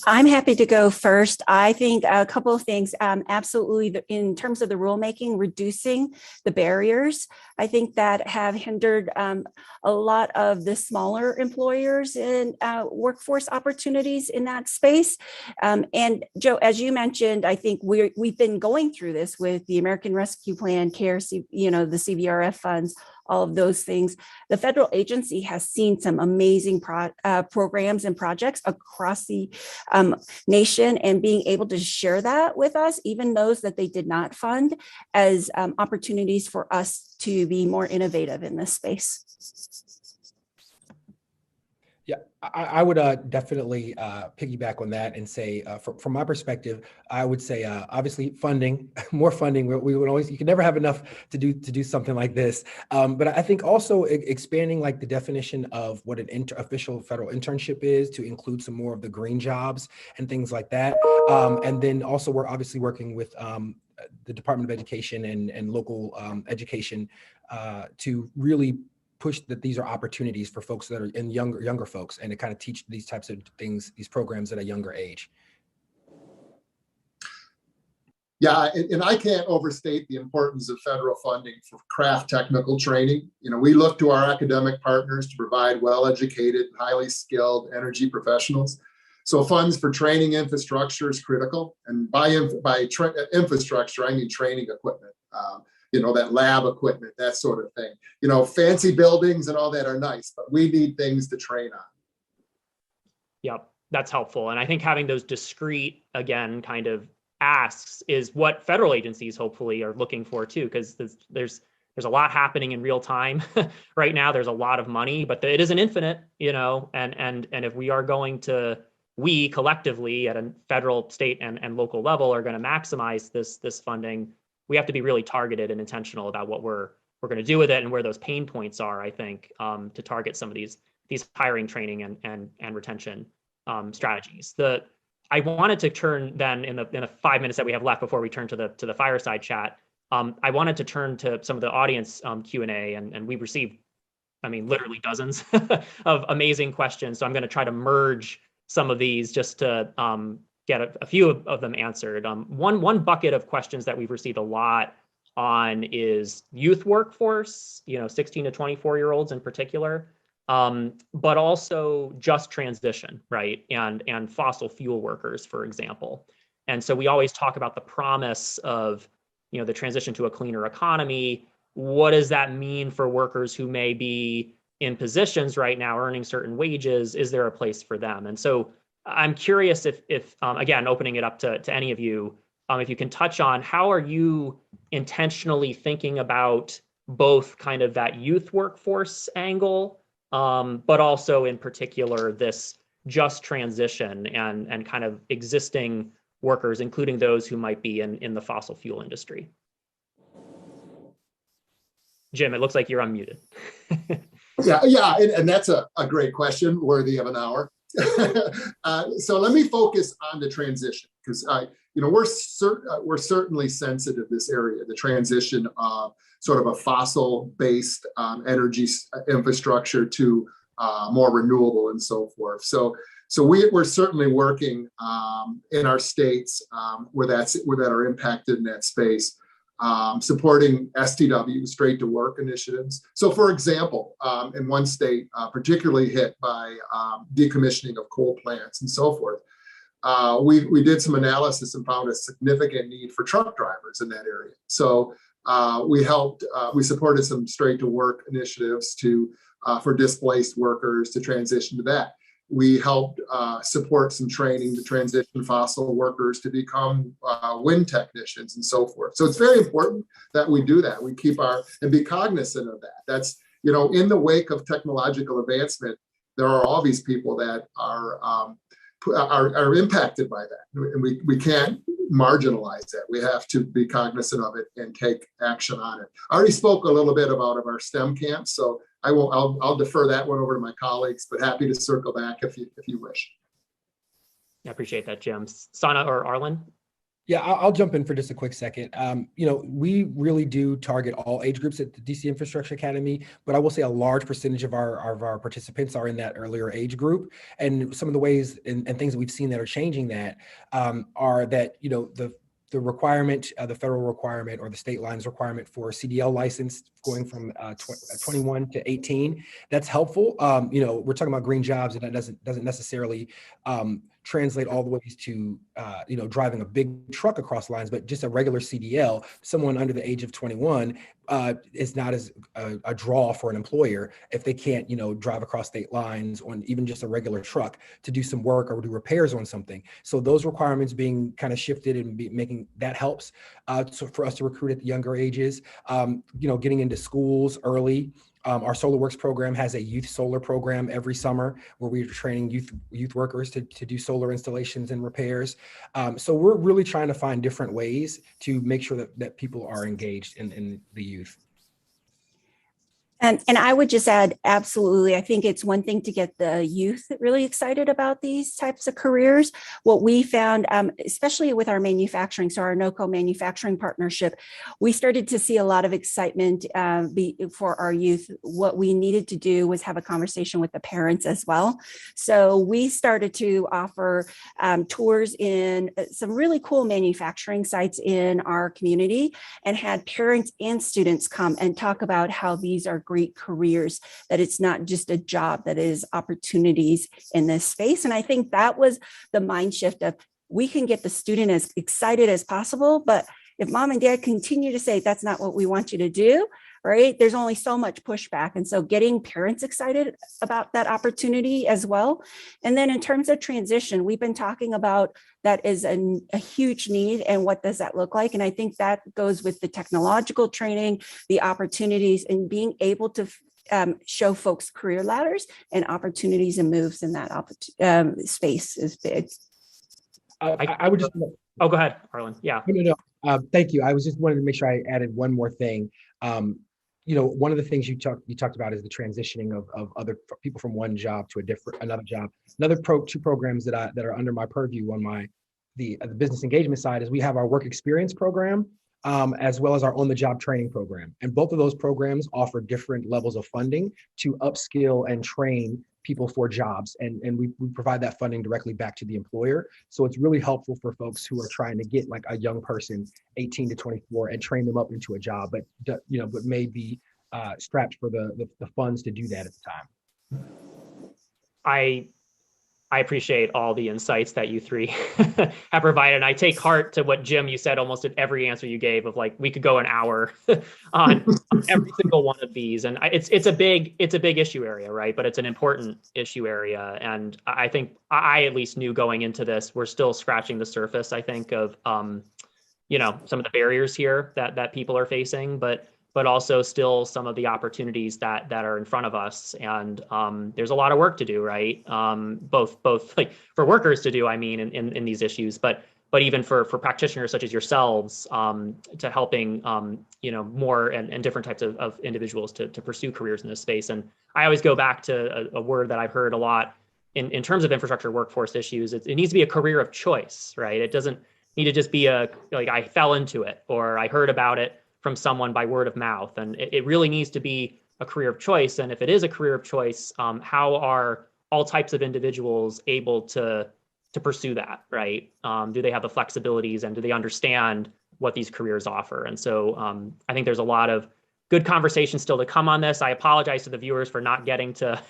I'm happy to go first. I think a couple of things, absolutely, in terms of the rulemaking, reducing the barriers, I think that have hindered a lot of the smaller employers in workforce opportunities in that space. And Joe, as you mentioned, I think we've been going through this with the American Rescue Plan, CARE, the CVRF funds, all of those things. The federal agency has seen some amazing programs and projects across the nation, and being able to share that with us, even those that they did not fund, as opportunities for us to be more innovative in this space. Yeah, I would definitely piggyback on that and say, from my perspective, I would say obviously funding, more funding. We would always, you can never have enough to do something like this. But I think also expanding like the definition of what an official federal internship is to include some more of the green jobs and things like that. And then also we're obviously working with the Department of Education and local education to really push that these are opportunities for folks that are in younger folks, and to kind of teach these types of things, these programs at a younger age. Yeah, and I can't overstate the importance of federal funding for craft technical training. We look to our academic partners to provide well-educated, highly skilled energy professionals. So funds for training infrastructure is critical. And by infrastructure, I mean training equipment. That lab equipment, that sort of thing. Fancy buildings and all that are nice, but we need things to train on. Yep. That's helpful. And I think having those discrete, again, kind of asks is what federal agencies hopefully are looking for too, because there's a lot happening in real time right now. There's a lot of money, but it isn't infinite, and if we are going to, we collectively at a federal, state, and local level are going to maximize this funding, we have to be really targeted and intentional about what we're going to do with it and where those pain points are, I think, to target some of these hiring, training, and retention strategies. I wanted to turn then in the 5 minutes that we have left before we turn to the fireside chat. I wanted to turn to some of the audience Q&A, and we've received, literally dozens of amazing questions. So I'm going to try to merge some of these just to get a few of them answered. One bucket of questions that we've received a lot on is youth workforce, 16 to 24-year-olds in particular. But also just transition, right? And fossil fuel workers, for example. And so we always talk about the promise of, the transition to a cleaner economy. What does that mean for workers who may be in positions right now earning certain wages? Is there a place for them? And so I'm curious if again, opening it up to any of you, if you can touch on how are you intentionally thinking about both kind of that youth workforce angle, but also in particular this just transition and kind of existing workers, including those who might be in the fossil fuel industry. Jim, it looks like you're unmuted. Yeah, and that's a great question, worthy of an hour. So let me focus on the transition, because we're certainly sensitive to this area, the transition of sort of a fossil-based energy infrastructure to more renewable and so forth. So we're certainly working in our states where that are impacted in that space, supporting STW, straight to work initiatives. So for example, in one state particularly hit by decommissioning of coal plants and so forth, we did some analysis and found a significant need for truck drivers in that area. So we supported some straight to work initiatives for displaced workers to transition to that. We helped support some training to transition fossil workers to become wind technicians and so forth. So it's very important that we do that. We and be cognizant of that. That's, in the wake of technological advancement, there are all these people that are impacted by that. And we can't marginalize that. We have to be cognizant of it and take action on it. I already spoke a little bit about our STEM camps, so I'll defer that one over to my colleagues, but happy to circle back if you wish. I appreciate that, Jim. Sana or Arlen? Yeah, I'll jump in for just a quick second. We really do target all age groups at the DC Infrastructure Academy, but I will say a large percentage of our participants are in that earlier age group. And some of the ways and things that we've seen that are changing that are that, the requirement, the federal requirement or the state lines requirement for CDL license going from 21 to 18, that's helpful. We're talking about green jobs, and that doesn't necessarily translate all the ways to driving a big truck across lines, but just a regular CDL, someone under the age of 21 is not as a draw for an employer if they can't drive across state lines on even just a regular truck to do some work or do repairs on something. So those requirements being kind of shifted and making that helps for us to recruit at the younger ages. Getting into schools early. Our SolarWorks program has a youth solar program every summer where we're training youth workers to do solar installations and repairs. So we're really trying to find different ways to make sure that people are engaged in the youth. And I would just add, absolutely. I think it's one thing to get the youth really excited about these types of careers. What we found, especially with our manufacturing, so our NOCO manufacturing partnership, we started to see a lot of excitement for our youth. What we needed to do was have a conversation with the parents as well. So we started to offer tours in some really cool manufacturing sites in our community and had parents and students come and talk about how these are great careers, that it's not just a job, that is opportunities in this space. And I think that was the mind shift of we can get the student as excited as possible, but if mom and dad continue to say, that's not what we want you to do, right? There's only so much pushback. And so getting parents excited about that opportunity as well. And then in terms of transition, we've been talking about that is a huge need, and what does that look like? And I think that goes with the technological training, the opportunities, and being able to show folks career ladders and opportunities and moves in that space is big. I would just. Oh, go ahead, Arlen. Yeah. No. Thank you. I was just wanted to make sure I added one more thing. One of the things you talked about is the transitioning of other people from one job to another job. Two programs that are under my purview on the business engagement side is we have our work experience program, as well as our on-the-job training program. And both of those programs offer different levels of funding to upskill and train people for jobs. And we provide that funding directly back to the employer. So it's really helpful for folks who are trying to get like a young person, 18 to 24, and train them up into a job, but may be strapped for the funds to do that at the time. I appreciate all the insights that you three have provided. And I take heart to what, Jim, you said almost at every answer you gave of like, we could go an hour on every single one of these. And it's a big issue area, right? But it's an important issue area. And I think I at least knew going into this, we're still scratching the surface, I think, of, some of the barriers here that people are facing, but also still some of the opportunities that are in front of us. And there's a lot of work to do, right? Both like for workers to do, I mean, in these issues, but even for practitioners such as yourselves, to helping, more and different types of individuals to pursue careers in this space. And I always go back to a word that I've heard a lot in terms of infrastructure workforce issues. It needs to be a career of choice, right? It doesn't need to just be like I fell into it or I heard about it from someone by word of mouth. And it really needs to be a career of choice. And if it is a career of choice, how are all types of individuals able to pursue that, right? Do they have the flexibilities and do they understand what these careers offer? And so I think there's a lot of good conversation still to come on this. I apologize to the viewers for not getting to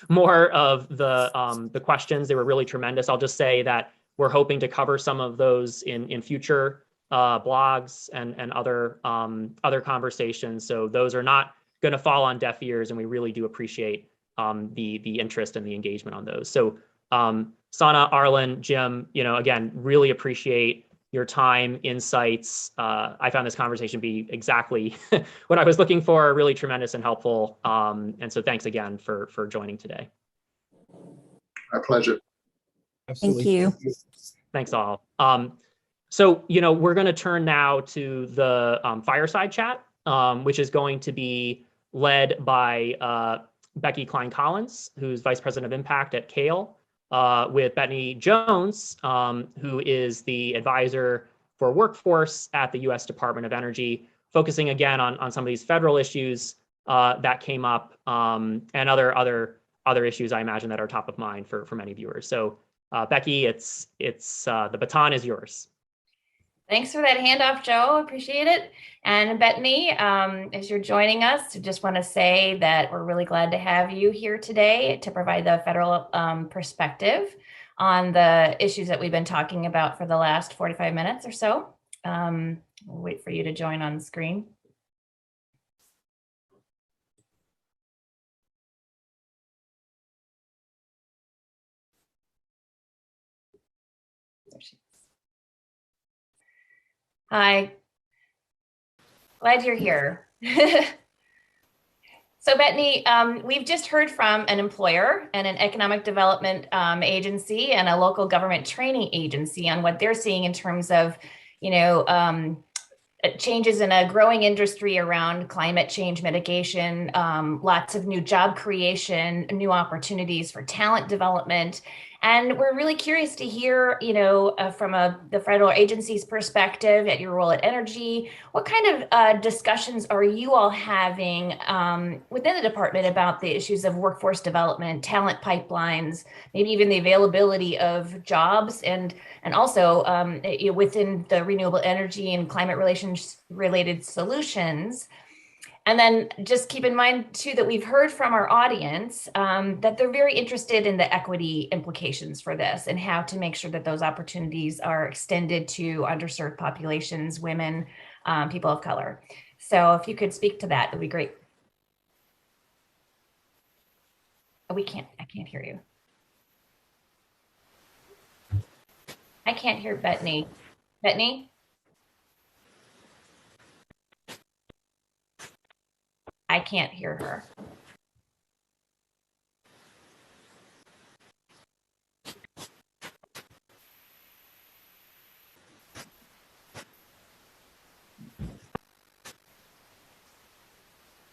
more of the questions. They were really tremendous. I'll just say that we're hoping to cover some of those in future blogs and other conversations. So those are not going to fall on deaf ears, and we really do appreciate the interest and the engagement on those. So Sana, Arlen, Jim, again, really appreciate your time, insights. I found this conversation to be exactly what I was looking for, really tremendous and helpful. And so thanks again for joining today. My pleasure. Absolutely. Thank you. Thanks all. So, we're going to turn now to the fireside chat, which is going to be led by Becky Klein-Collins, who's Vice President of Impact at CAEL, with Bethany Jones, who is the advisor for workforce at the U.S. Department of Energy, focusing again on some of these federal issues that came up and other issues I imagine that are top of mind for many viewers. So, Becky, it's the baton is yours. Thanks for that handoff, Joe. Appreciate it. And Bethany, as you're joining us, I just want to say that we're really glad to have you here today to provide the federal perspective on the issues that we've been talking about for the last 45 minutes or so. We'll wait for you to join on the screen. There she is. Hi, glad you're here. So Bethany, we've just heard from an employer and an economic development agency and a local government training agency on what they're seeing in terms of, changes in a growing industry around climate change mitigation, lots of new job creation, new opportunities for talent development. And we're really curious to hear, from the federal agency's perspective at your role at Energy, what kind of discussions are you all having within the department about the issues of workforce development, talent pipelines, maybe even the availability of jobs, and also within the renewable energy and climate related solutions. And then just keep in mind, too, that we've heard from our audience that they're very interested in the equity implications for this and how to make sure that those opportunities are extended to underserved populations, women, people of color. So if you could speak to that, that'd be great. Oh, I can't hear you. I can't hear Bethany. Bethany? I can't hear her.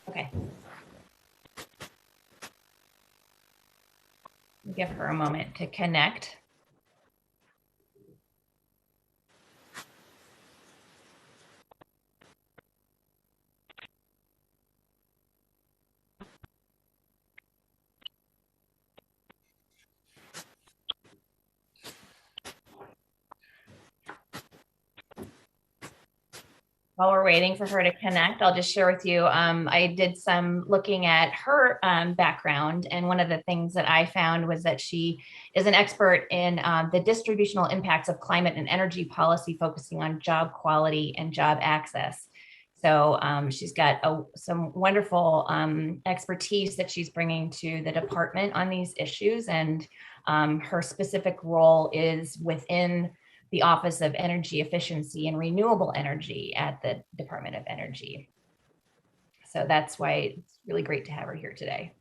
Okay. Give her a moment to connect. While we're waiting for her to connect, I'll just share with you, I did some looking at her background, and one of the things that I found was that she is an expert in the distributional impacts of climate and energy policy, focusing on job quality and job access. So she's got some wonderful expertise that she's bringing to the department on these issues, and her specific role is within the Office of Energy Efficiency and Renewable Energy at the Department of Energy. So that's why it's really great to have her here today.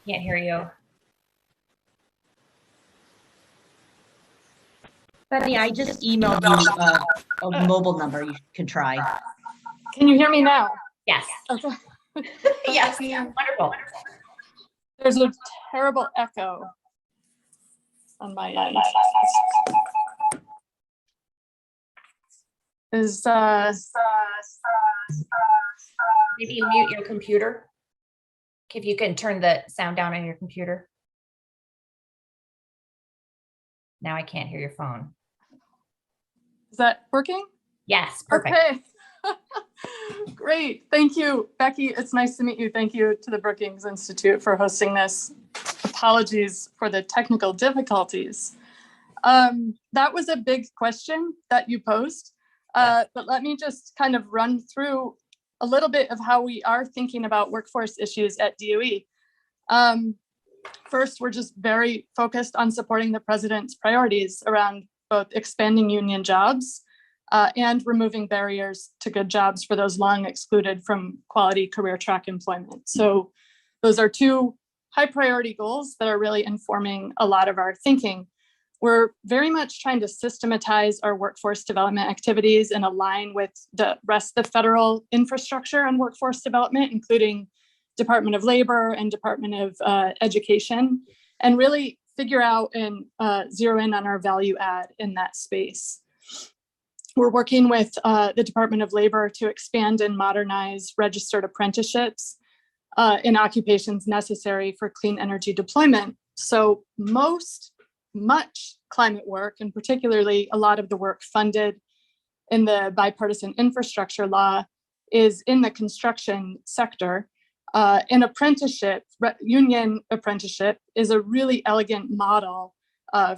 Can't hear you. Bethany, I just emailed you a mobile number you can try. Can you hear me now? Yes. Okay. Yes. Wonderful. There's a terrible echo on my end. Maybe mute your computer. If you can turn the sound down on your computer. Now I can't hear your phone. Is that working? Yes, perfect. Okay. Great. Thank you, Becky. It's nice to meet you. Thank you to the Brookings Institute for hosting this. Apologies for the technical difficulties. That was a big question that you posed, but let me just kind of run through a little bit of how we are thinking about workforce issues at DOE. First, we're just very focused on supporting the president's priorities around both expanding union jobs and removing barriers to good jobs for those long excluded from quality career track employment. So those are two high priority goals that are really informing a lot of our thinking. We're very much trying to systematize our workforce development activities and align with the rest of the federal infrastructure and workforce development, including Department of Labor and Department of Education, and really figure out and zero in on our value add in that space. We're working with the Department of Labor to expand and modernize registered apprenticeships in occupations necessary for clean energy deployment. So much climate work, and particularly a lot of the work funded in the bipartisan infrastructure law, is in the construction sector. An apprenticeship, union apprenticeship, is a really elegant model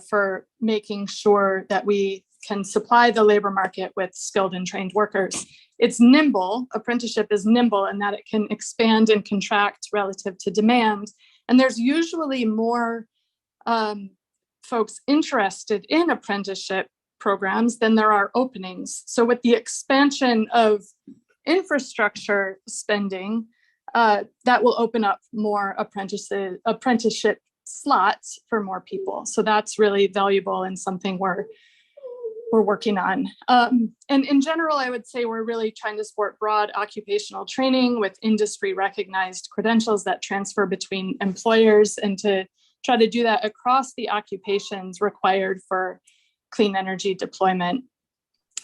for making sure that we can supply the labor market with skilled and trained workers. It's nimble. Apprenticeship is nimble in that it can expand and contract relative to demand. And there's usually more folks interested in apprenticeship programs than there are openings. So with the expansion of infrastructure spending, that will open up more apprenticeship slots for more people. So that's really valuable and something we're working on. And in general, I would say we're really trying to support broad occupational training with industry recognized credentials that transfer between employers, and to try to do that across the occupations required for clean energy deployment.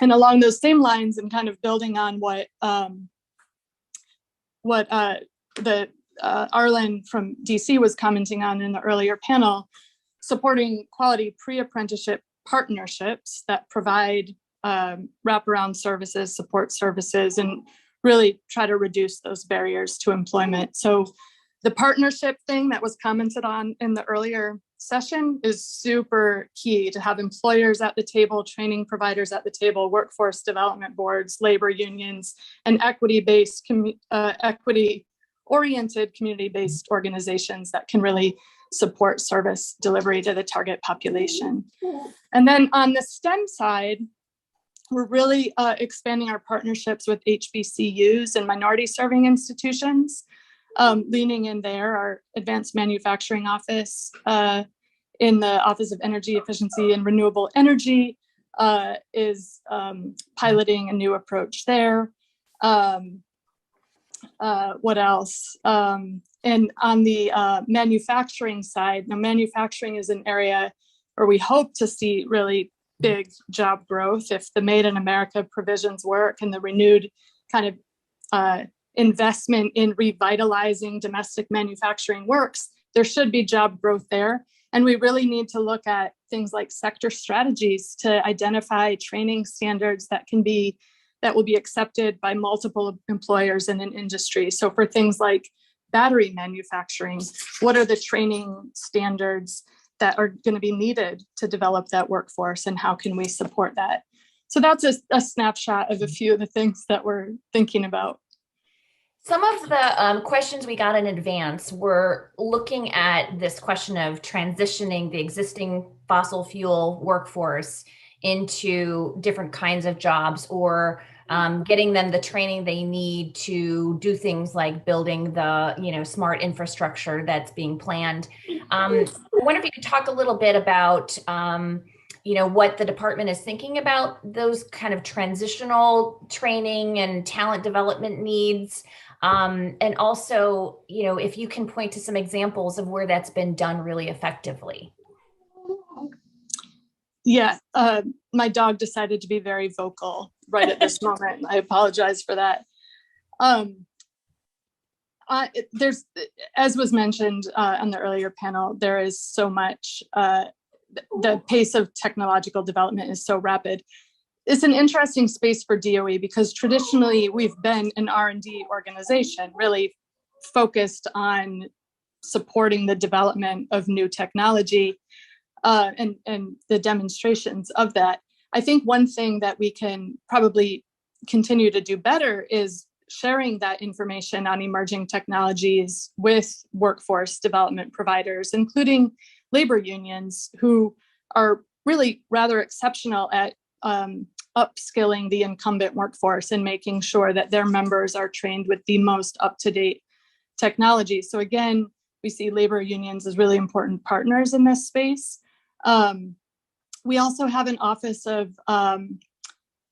And along those same lines, and kind of building on what Arlen from DC was commenting on in the earlier panel, supporting quality pre-apprenticeship partnerships that provide wraparound services, support services, and really try to reduce those barriers to employment. So the partnership thing that was commented on in the earlier session is super key, to have employers at the table, training providers at the table, workforce development boards, labor unions, and equity-oriented community-based organizations that can really support service delivery to the target population. And then on the STEM side, we're really expanding our partnerships with HBCUs and minority serving institutions. Leaning in there, our advanced manufacturing office in the Office of Energy Efficiency and Renewable Energy is piloting a new approach there. What else? And on the manufacturing side, now manufacturing is an area where we hope to see really big job growth. If the Made in America provisions work and the renewed kind of investment in revitalizing domestic manufacturing works, there should be job growth there. And we really need to look at things like sector strategies to identify training standards that will be accepted by multiple employers in an industry. So for things like battery manufacturing, what are the training standards that are going to be needed to develop that workforce, and how can we support that? So that's a snapshot of a few of the things that we're thinking about. Some of the questions we got in advance were looking at this question of transitioning the existing fossil fuel workforce into different kinds of jobs, or getting them the training they need to do things like building the smart infrastructure that's being planned. I wonder if you could talk a little bit about what the department is thinking about those kind of transitional training and talent development needs. And also, if you can point to some examples of where that's been done really effectively. Yeah, my dog decided to be very vocal right at this moment. I apologize for that. There's, as was mentioned on the earlier panel, there is so much, the pace of technological development is so rapid. It's an interesting space for DOE because traditionally we've been an R&D organization, really focused on supporting the development of new technology and the demonstrations of that. I think one thing that we can probably continue to do better is sharing that information on emerging technologies with workforce development providers, including labor unions, who are really rather exceptional at upskilling the incumbent workforce and making sure that their members are trained with the most up-to-date technology. So again, we see labor unions as really important partners in this space. We also have an office of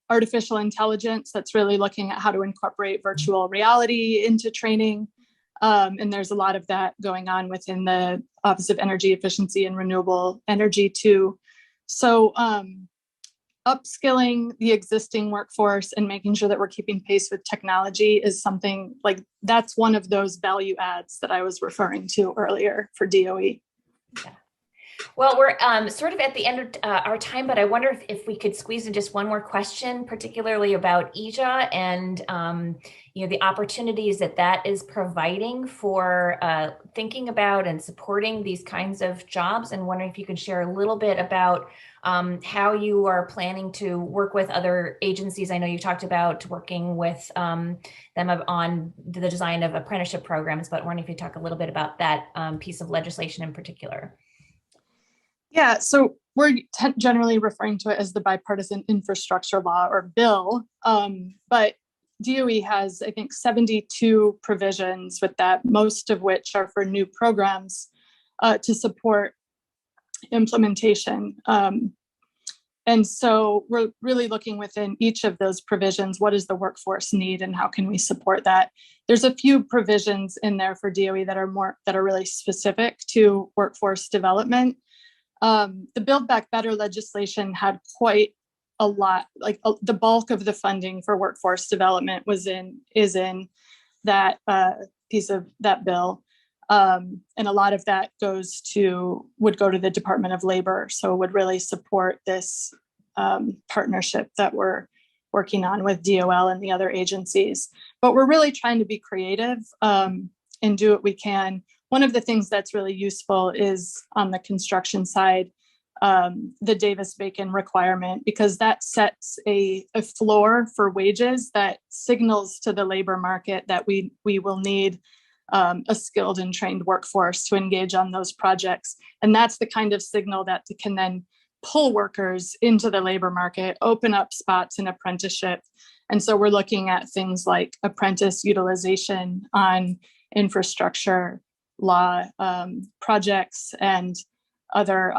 artificial intelligence that's really looking at how to incorporate virtual reality into training. And there's a lot of that going on within the Office of Energy Efficiency and Renewable Energy too. So upskilling the existing workforce and making sure that we're keeping pace with technology is something like, that's one of those value adds that I was referring to earlier for DOE. Yeah. Well, we're sort of at the end of our time, but I wonder if we could squeeze in just one more question, particularly about IIJA and the opportunities that is providing for thinking about and supporting these kinds of jobs, and wondering if you could share a little bit about how you are planning to work with other agencies. I know you talked about working with them on the design of apprenticeship programs, but wondering if you talk a little bit about that piece of legislation in particular. Yeah, so we're generally referring to it as the bipartisan infrastructure law or bill, but DOE has, I think, 72 provisions with that, most of which are for new programs to support implementation. And so we're really looking within each of those provisions, what does the workforce need and how can we support that? There's a few provisions in there for DOE that are really specific to workforce development. The Build Back Better legislation had quite a lot, like the bulk of the funding for workforce development is in that piece of that bill. And a lot of that would go to the Department of Labor. So would really support this partnership that we're working on with DOL and the other agencies. But we're really trying to be creative and do what we can. One of the things that's really useful is on the construction side, the Davis-Bacon requirement, because that sets a floor for wages that signals to the labor market that we will need a skilled and trained workforce to engage on those projects. And that's the kind of signal that can then pull workers into the labor market, open up spots in apprenticeship. And so we're looking at things like apprentice utilization on infrastructure law projects and other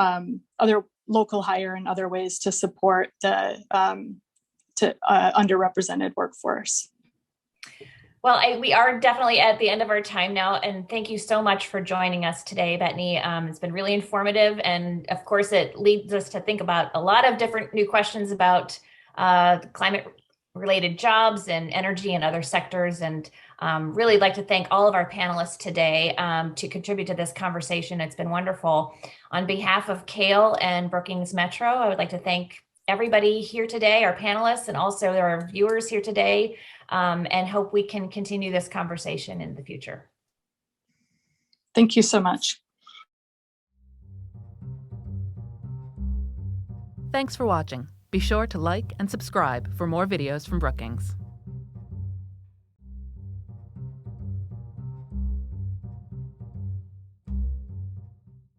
local hire and other ways to support the underrepresented workforce. Well, we are definitely at the end of our time now, and thank you so much for joining us today, Bettany. It's been really informative, and of course, it leads us to think about a lot of different new questions about climate-related jobs and energy and other sectors, and really like to thank all of our panelists today to contribute to this conversation. It's been wonderful. On behalf of CAEL and Brookings Metro, I would like to thank everybody here today, our panelists, and also our viewers here today, and hope we can continue this conversation in the future. Thank you so much. Thanks for watching. Be sure to like and subscribe for more videos from Brookings.